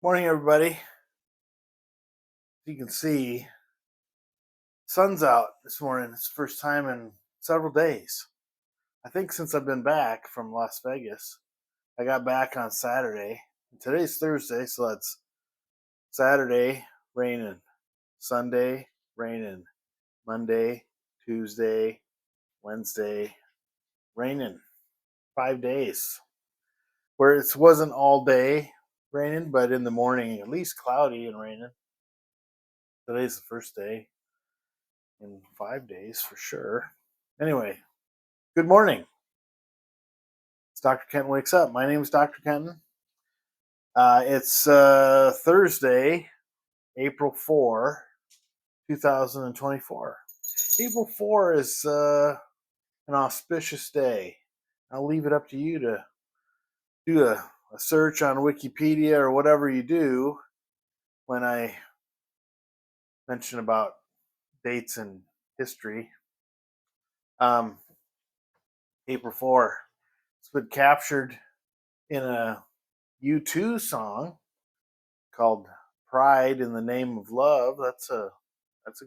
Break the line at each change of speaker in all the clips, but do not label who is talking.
Morning, everybody. As you can see, sun's out this morning. It's the first time in several days. I think since I've been back from Las Vegas. I got back on Saturday. Today's Thursday, so that's Saturday, raining. Sunday, raining. Monday, Tuesday, Wednesday, raining. 5 days. Where it wasn't all day raining, but in the morning, at least cloudy and raining. Today's the first day in 5 days for sure. Anyway, good morning. It's Dr. Kenton Wakes Up. My name is Dr. Kenton. It's Thursday, April 4, 2024. April 4 is an auspicious day. I'll leave it up to you to do a search on Wikipedia or whatever you do when I mention about dates in history. April 4. It's been captured in a U2 song called "Pride in the Name of Love." That's a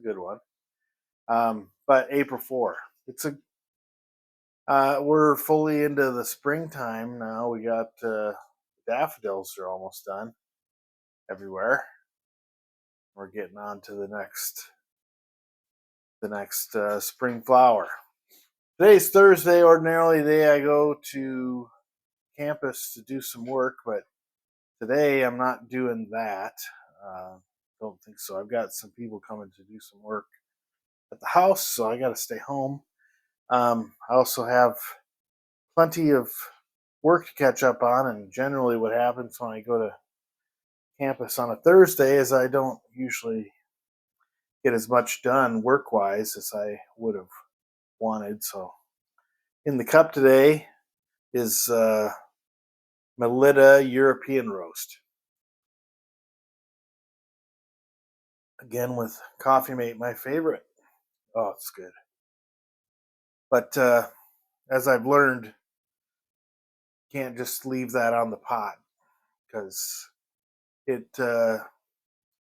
good one. But April 4. It's a we're fully into the springtime now. We got daffodils are almost done everywhere. We're getting on to the next spring flower. Today's Thursday. Ordinarily, the day I go to campus to do some work, but today I'm not doing that. Don't think so. I've got some people coming to do some work at the house, so I got to stay home. I also have plenty of work to catch up on, and generally, what happens when I go to campus on a Thursday is I don't usually get as much done work wise as I would have wanted. So, in the cup today is Melita European roast. Again, with Coffee Mate, my favorite. Oh, it's good. But as I've learned, can't just leave that on the pot because it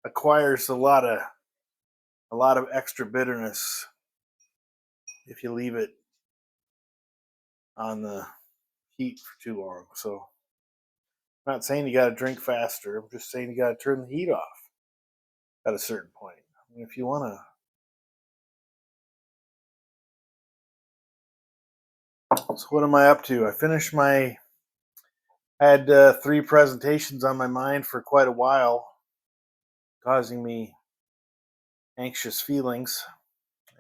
acquires a lot of extra bitterness if you leave it on the heat for too long. So I'm not saying you got to drink faster. I'm just saying you got to turn the heat off at a certain point. I mean, if you want to. So what am I up to? I had 3 presentations on my mind for quite a while, causing me anxious feelings,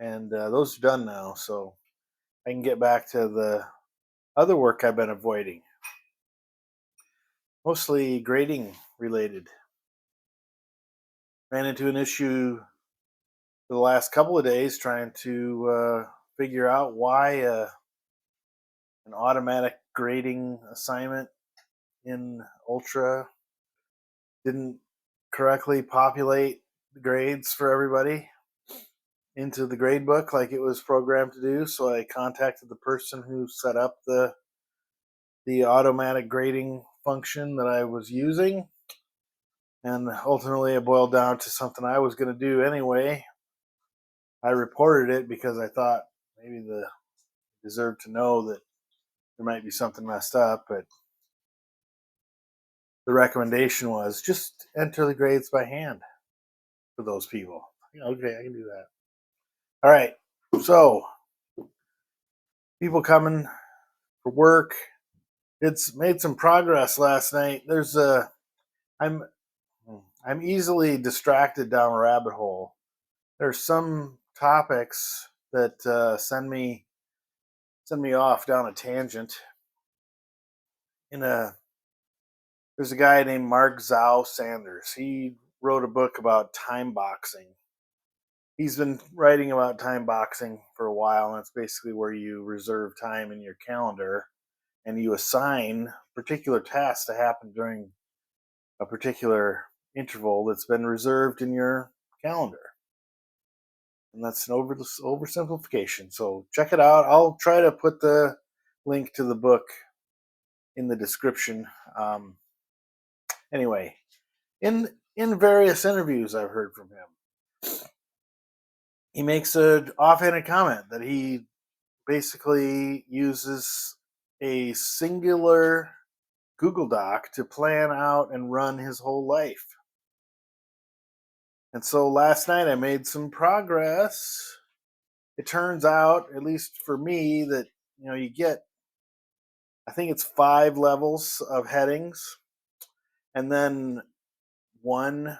and those are done now. So I can get back to the other work I've been avoiding, mostly grading related. Ran into an issue for the last couple of days trying to figure out why an automatic grading assignment in Ultra didn't correctly populate the grades for everybody into the grade book like it was programmed to do. So I contacted the person who set up the automatic grading function that I was using, and ultimately it boiled down to something I was going to do anyway. I reported it because I thought maybe they deserved to know that there might be something messed up, but the recommendation was just enter the grades by hand for those people. Okay, I can do that. All right, so people coming for work. It's made some progress last night. I'm I'm easily distracted down a rabbit hole. There's some topics that send me off down a tangent. In a There's a guy named Mark Zhao Sanders. He wrote a book about time boxing. He's been writing about time boxing for a while, and it's basically where you reserve time in your calendar and you assign particular tasks to happen during a particular interval that's been reserved in your calendar. And that's an oversimplification. So check it out. I'll try to put the link to the book in the description. Anyway, In various interviews I've heard from him, he makes a offhanded comment that he basically uses a singular Google Doc to plan out and run his whole life. And so last night I made some progress. It turns out, at least for me, that you get, I think it's 5 levels of headings, and then one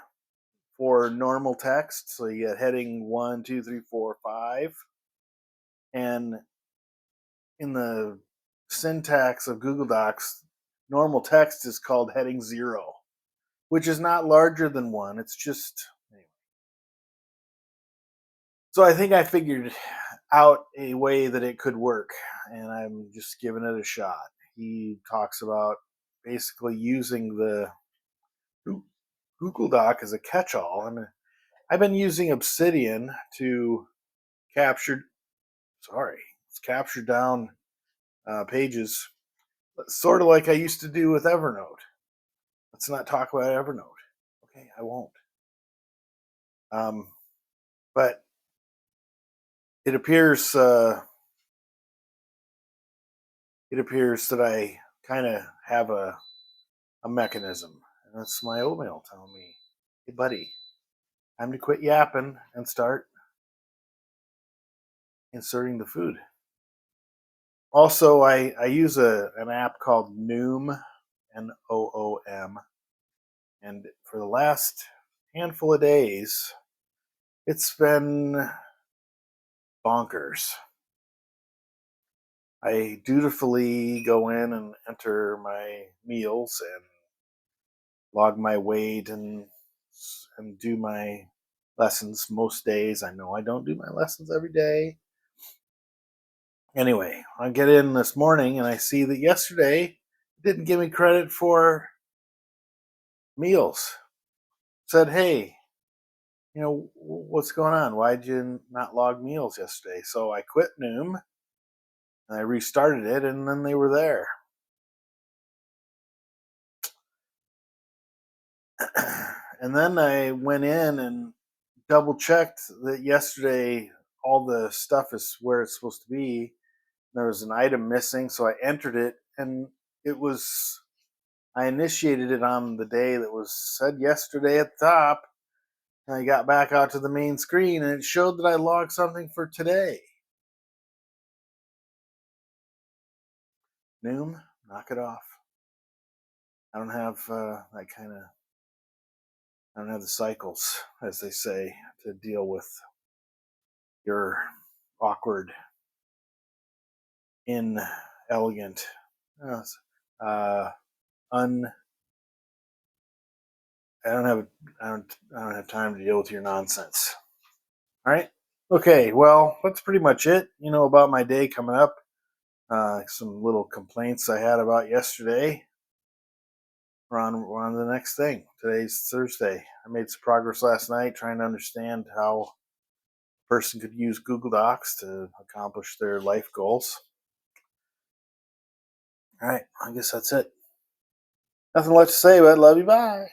for normal text. So you get heading 1, 2, 3, 4, 5, and in the syntax of Google Docs, normal text is called heading 0, which is not larger than one. It's just anyway. So I think I figured out a way that it could work, and I'm just giving it a shot. He talks about basically using the Google Doc as a catch-all, and I've been using Obsidian to capture, sorry, capture down pages, sort of like I used to do with Evernote. Let's not talk about Evernote. Okay, I won't. But it appears that I kind of have a mechanism, and that's my oatmeal telling me, "Hey, buddy, time to quit yapping and start inserting the food." Also, I use an app called Noom, Noom, and for the last handful of days, it's been bonkers. I dutifully go in and enter my meals and log my weight and do my lessons most days. I know I don't do my lessons every day. Anyway, I get in this morning and I see that yesterday it didn't give me credit for meals. It said, "Hey, what's going on? Why'd you not log meals yesterday?" So I quit Noom and I restarted it, and then they were there. And then I went in and double checked that yesterday all the stuff is where it's supposed to be. There was an item missing, so I entered it, and it was I initiated it on the day that was said yesterday at the top. And I got back out to the main screen, and it showed that I logged something for today. Noom, knock it off. I don't have that kind of. I don't have the cycles, as they say, to deal with your awkward, inelegant, uh, un. I don't have. I don't have time to deal with your nonsense. All right. Okay. Well, that's pretty much it. About my day coming up. Some little complaints I had about yesterday. We're on to the next thing. Today's Thursday. I made some progress last night trying to understand how a person could use Google Docs to accomplish their life goals. All right, I guess that's it. Nothing left to say, but love you. Bye.